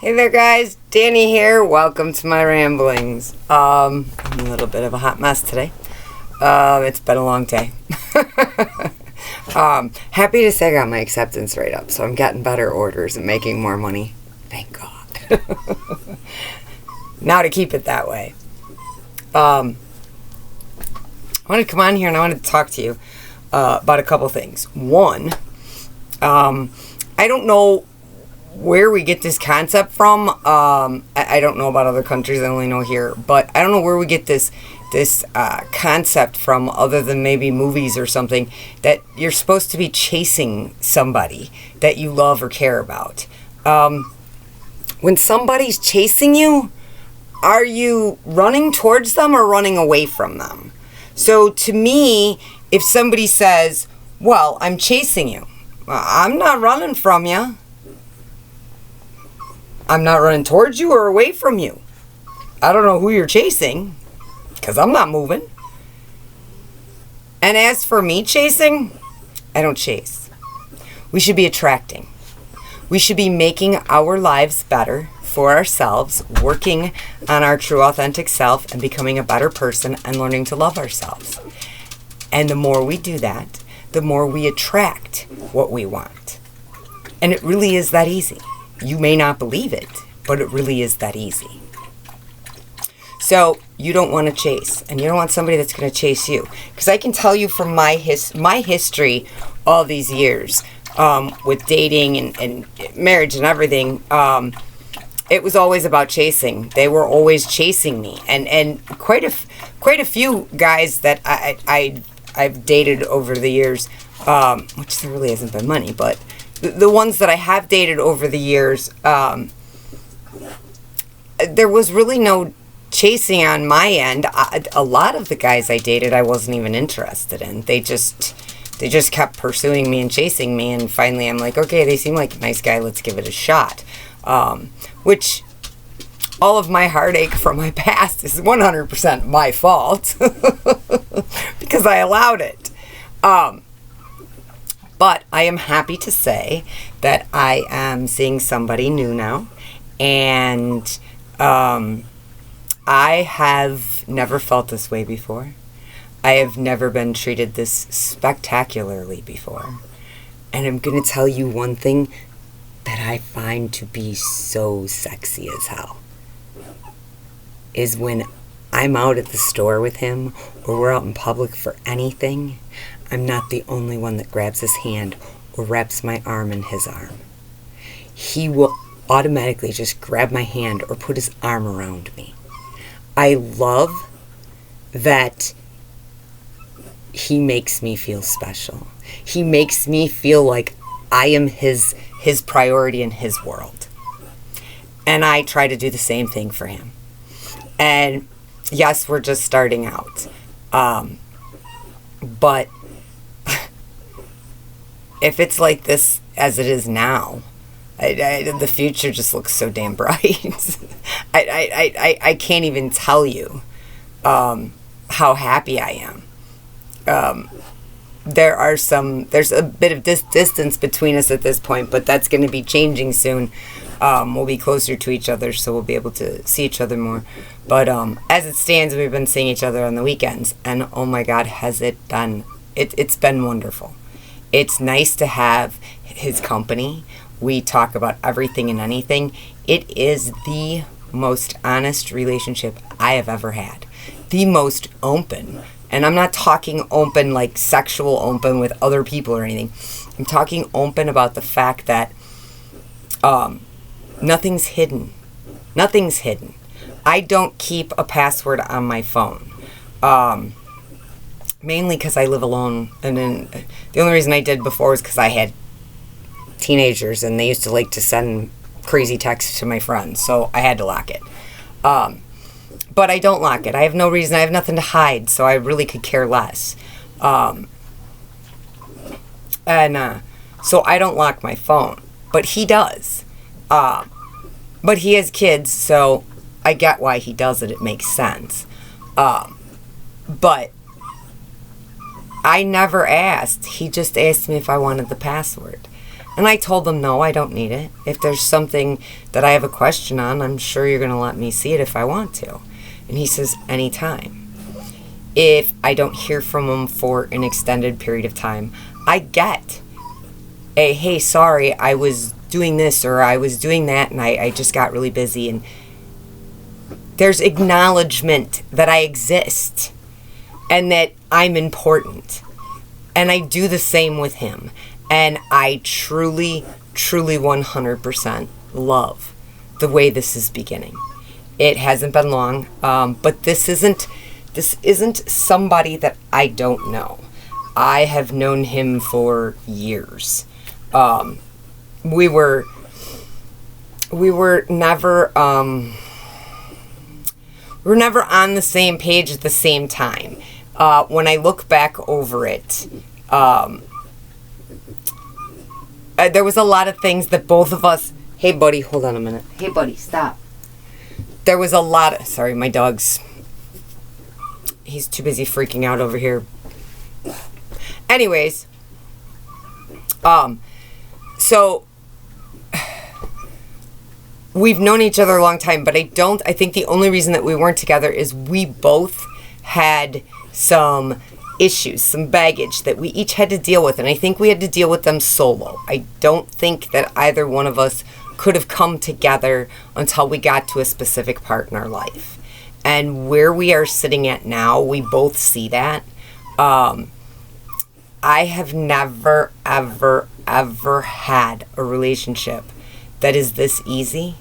Hey there guys, Danny here. Welcome to my ramblings. I'm a little bit of a hot mess today. It's been a long day. Happy to say I got my acceptance rate up, so I'm getting better orders and making more money. Thank God. Now to keep it that way. I wanted to come on here and I wanted to talk to you about a couple things. One, I don't know where we get this concept from. I don't know about other countries, I only know here, but I don't know where we get this concept from, other than maybe movies or something, that you're supposed to be chasing somebody that you love or care about. When somebody's chasing you, are you running towards them or running away from them? So to me, if somebody says, well, I'm chasing you, I'm not running from you. I'm not running towards you or away from you. I don't know who you're chasing, because I'm not moving. And as for me chasing, I don't chase. We should be attracting. We should be making our lives better for ourselves, working on our true authentic self and becoming a better person and learning to love ourselves. And the more we do that, the more we attract what we want. And it really is that easy. You may not believe it, but it really is that easy. So you don't want to chase, and you don't want somebody that's going to chase you. Because I can tell you from my history all these years, with dating and marriage and everything, it was always about chasing. They were always chasing me. And quite a few guys that I've dated over the years, which there really hasn't been many, but the ones that I have dated over the years, there was really no chasing on my end. A lot of the guys I dated, I wasn't even interested in. They just kept pursuing me and chasing me, and finally I'm like, okay, they seem like a nice guy, let's give it a shot. Which, all of my heartache from my past is 100% my fault, because I allowed it. But I am happy to say that I am seeing somebody new now, and I have never felt this way before. I have never been treated this spectacularly before. And I'm going to tell you one thing that I find to be so sexy as hell, is when I'm out at the store with him, or we're out in public for anything, I'm not the only one that grabs his hand or wraps my arm in his arm. He will automatically just grab my hand or put his arm around me. I love that he makes me feel special. He makes me feel like I am his priority in his world. And I try to do the same thing for him. And yes, we're just starting out. But if it's like this as it is now, the future just looks so damn bright. I can't even tell you how happy I am. There's a bit of distance between us at this point, but that's going to be changing soon. We'll be closer to each other, so we'll be able to see each other more. But as it stands, we've been seeing each other on the weekends, and oh my God, has it been? It's been wonderful. It's nice to have his company. We talk about everything and anything. It is the most honest relationship I have ever had. The most open. And I'm not talking open like sexual open with other people or anything. I'm talking open about the fact that nothing's hidden. Nothing's hidden. I don't keep a password on my phone. Mainly because I live alone, and then the only reason I did before was because I had teenagers and they used to like to send crazy texts to my friends, so I had to lock it. But I don't lock it. I have no reason. I have nothing to hide, so I really could care less. So I don't lock my phone, but he does. But he has kids, so I get why he does it. It makes sense. But I never asked. He just asked me if I wanted the password. And I told him, no, I don't need it. If there's something that I have a question on, I'm sure you're going to let me see it if I want to. And he says, anytime. If I don't hear from him for an extended period of time, I get a, hey, sorry, I was doing this or I was doing that and I just got really busy. And there's acknowledgement that I exist and that I'm important. And I do the same with him. And I truly, truly 100% love the way this is beginning. It hasn't been long, but this isn't somebody that I don't know. I have known him for years. We were never on the same page at the same time. When I look back over it, there was a lot of things that both of us... Hey, buddy, hold on a minute. Hey, buddy, stop. There was a lot of... Sorry, my dog's... He's too busy freaking out over here. Anyways. So... We've known each other a long time, but I think the only reason that we weren't together is we both had some issues, some baggage that we each had to deal with, and I think we had to deal with them solo. I don't think that either one of us could have come together until we got to a specific part in our life. And where we are sitting at now, we both see that. I have never, ever, ever had a relationship that is this easy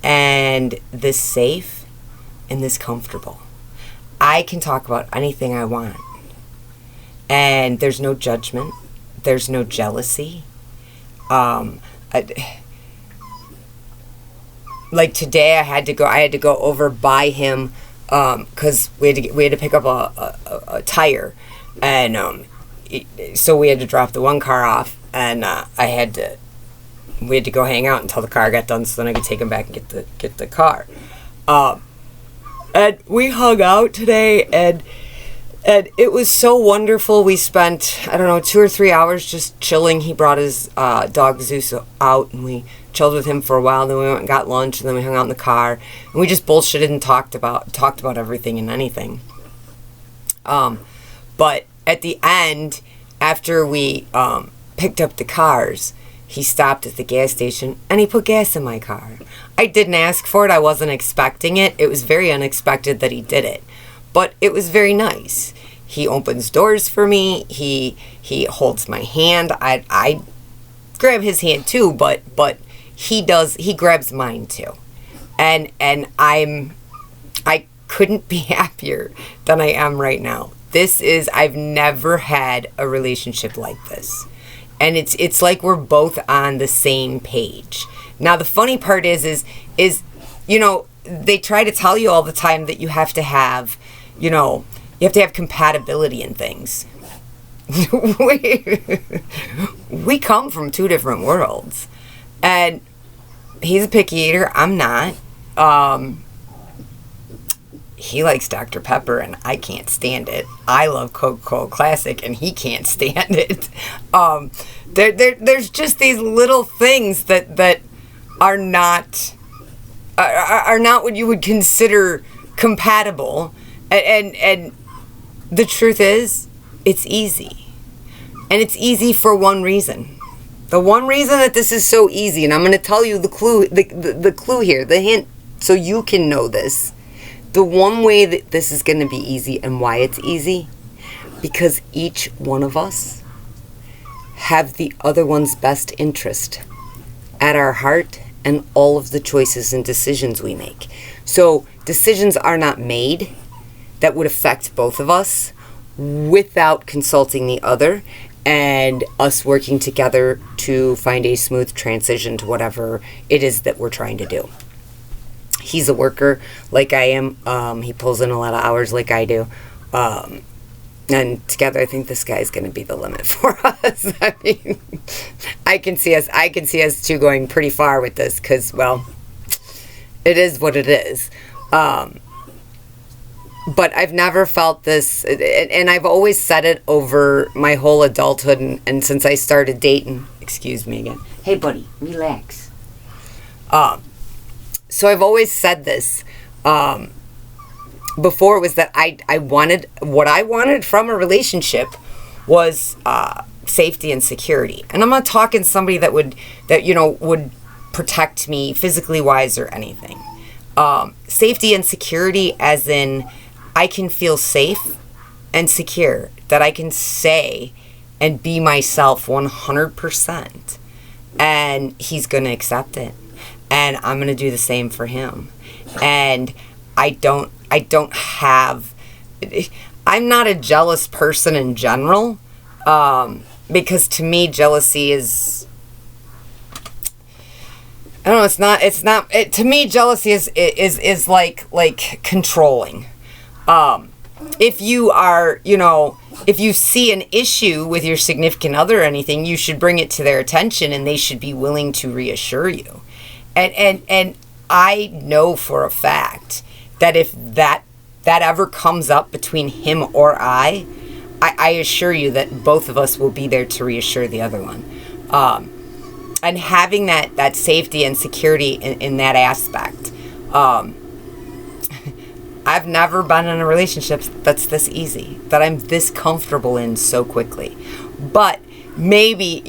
and this safe and this comfortable. I can talk about anything I want. And there's no judgment. There's no jealousy. Like today I had to go over by him because we had to pick up a tire. And so we had to drop the one car off, and we had to go hang out until the car got done so then I could take him back and get the car. And we hung out today, and it was so wonderful. We spent, 2 or 3 hours just chilling. He brought his dog Zeus out, and we chilled with him for a while. Then we went and got lunch, and then we hung out in the car, and we just bullshitted and talked about everything and anything. But at the end, after we picked up the cars, he stopped at the gas station and he put gas in my car. I didn't ask for it. I wasn't expecting it. It was very unexpected that he did it. But it was very nice. He opens doors for me. He holds my hand. I grab his hand too, but he grabs mine too. And I couldn't be happier than I am right now. I've never had a relationship like this. And it's like we're both on the same page. Now the funny part is they try to tell you all the time that you have to have compatibility in things. we come from two different worlds. And he's a picky eater, I'm not. He likes Dr. Pepper, and I can't stand it. I love Coca-Cola Classic, and he can't stand it. There's just these little things that are not what you would consider compatible. And the truth is, it's easy. And it's easy for one reason. The one reason that this is so easy, and I'm going to tell you the clue, the clue here, the hint, so you can know this. The one way that this is going to be easy and why it's easy, because each one of us have the other one's best interest at our heart and all of the choices and decisions we make. So decisions are not made that would affect both of us without consulting the other and us working together to find a smooth transition to whatever it is that we're trying to do. He's a worker like I am. He pulls in a lot of hours like I do. And together I think the sky's going to be the limit for us. I mean, I can see us two going pretty far with this because, well, it is what it is. but I've never felt this, and I've always said it over my whole adulthood, and since I started dating. Excuse me again. Hey, buddy, relax. So I've always said this before, was that I wanted, what I wanted from a relationship was safety and security. And I'm not talking somebody that would protect me physically wise or anything. Safety and security as in I can feel safe and secure, that I can say and be myself 100%, and he's going to accept it, and I'm going to do the same for him. And I'm not a jealous person in general, because to me jealousy is, I don't know, to me jealousy is like controlling. If you are, if you see an issue with your significant other or anything, you should bring it to their attention, and they should be willing to reassure you. And I know for a fact that if that ever comes up between him or I assure you that both of us will be there to reassure the other one. And having that safety and security in that aspect. I've never been in a relationship that's this easy, that I'm this comfortable in so quickly. But maybe,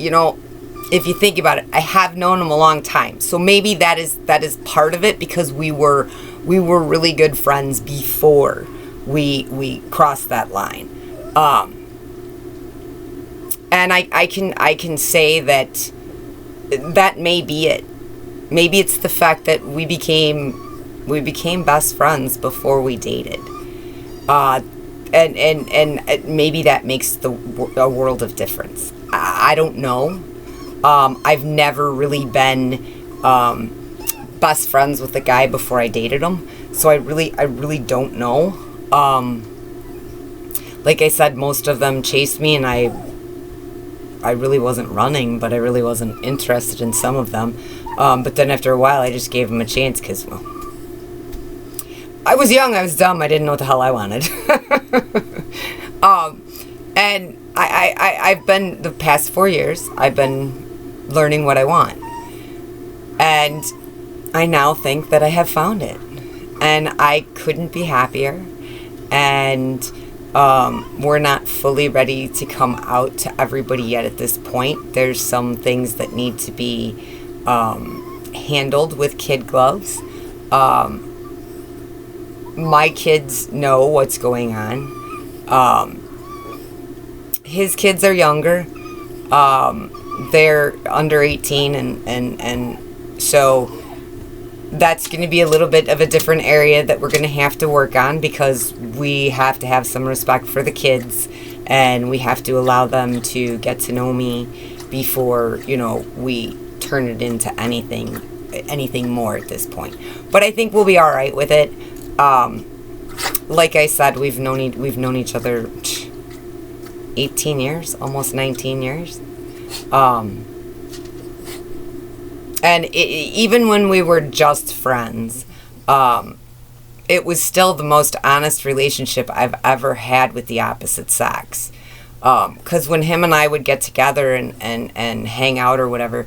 if you think about it, I have known him a long time. So maybe that is part of it, because we were really good friends before we crossed that line. And I can say that may be it. Maybe it's the fact that we became best friends before we dated. And maybe that makes a world of difference. I don't know. I've never really been best friends with a guy before I dated him, so I really don't know. Like I said, most of them chased me, and I really wasn't running, but I really wasn't interested in some of them. But then after a while, I just gave them a chance, because, well, I was young, I was dumb, I didn't know what the hell I wanted. And I've been, the past 4 years, I've been learning what I want. And I now think that I have found it. And I couldn't be happier. And we're not fully ready to come out to everybody yet at this point. There's some things that need to be handled with kid gloves. My kids know what's going on. His kids are younger. They're under 18, and so that's going to be a little bit of a different area that we're going to have to work on, because we have to have some respect for the kids, and we have to allow them to get to know me before, we turn it into anything more at this point. But I think we'll be all right with it. Like I said, we've known each other 18 years, almost 19 years. And even when we were just friends, it was still the most honest relationship I've ever had with the opposite sex. Because when him and I would get together and hang out or whatever,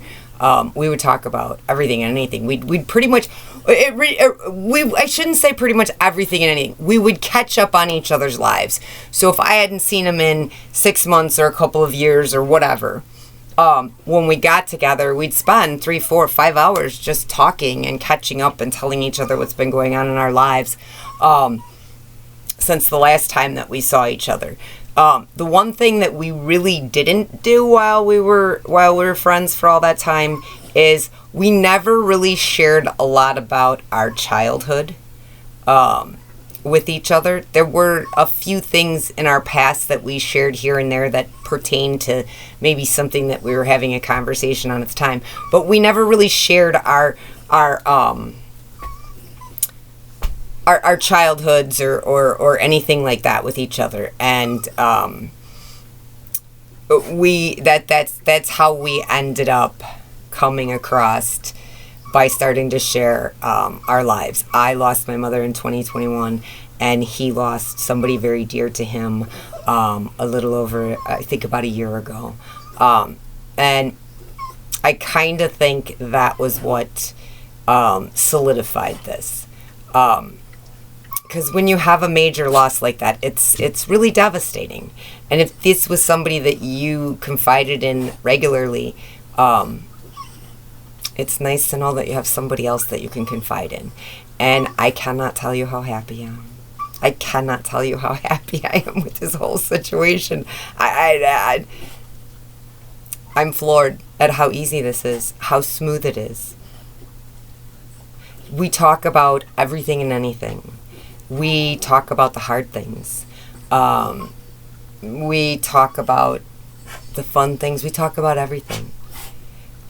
we would talk about everything and anything. We'd pretty much, I shouldn't say pretty much everything and anything. We would catch up on each other's lives. So if I hadn't seen him in 6 months or a couple of years or whatever, when we got together, we'd spend 3, 4, 5 hours just talking and catching up and telling each other what's been going on in our lives since the last time that we saw each other. The one thing that we really didn't do while we were friends for all that time is we never really shared a lot about our childhood with each other. There were a few things in our past that we shared here and there that pertain to maybe something that we were having a conversation on at the time, but we never really shared our childhoods or anything like that with each other. And that's how we ended up coming across by starting to share our lives. I lost my mother in 2021, and he lost somebody very dear to him a little over, I think, about a year ago. And I kind of think that was what solidified this. Because when you have a major loss like that, it's really devastating. And if this was somebody that you confided in regularly, it's nice to know that you have somebody else that you can confide in. And I cannot tell you how happy I am. I cannot tell you how happy I am with this whole situation. I'm floored at how easy this is, how smooth it is. We talk about everything and anything. We talk about the hard things. We talk about the fun things. We talk about everything.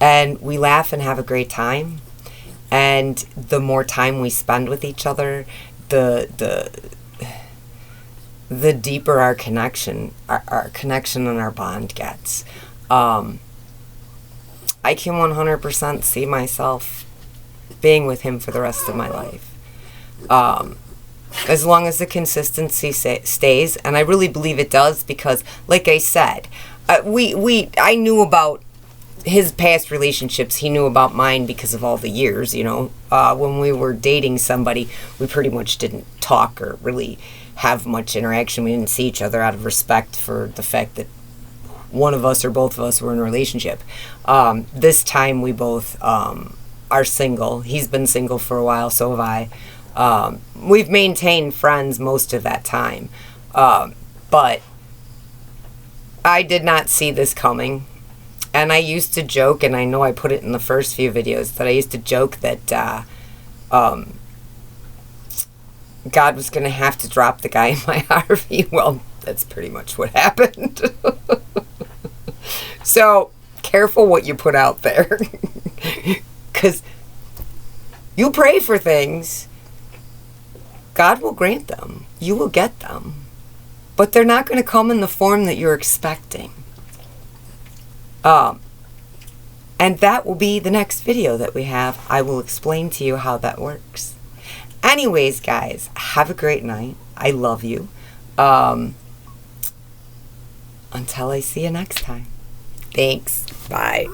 And we laugh and have a great time. And the more time we spend with each other, the deeper our connection and our bond gets. I can 100% see myself being with him for the rest of my life. As long as the consistency stays, and I really believe it does, because, like I said, I knew about his past relationships. He knew about mine because of all the years, when we were dating somebody, we pretty much didn't talk or really have much interaction. We didn't see each other out of respect for the fact that one of us or both of us were in a relationship. This time we both are single. He's been single for a while, so have I. We've maintained friends most of that time. But I did not see this coming. And I used to joke, and I know I put it in the first few videos, that I used to joke that God was going to have to drop the guy in my RV. Well, that's pretty much what happened. So, careful what you put out there. Because you pray for things, God will grant them. You will get them. But they're not going to come in the form that you're expecting. And that will be the next video that we have. I will explain to you how that works. Anyways, guys, have a great night. I love you. Until I see you next time. Thanks. Bye.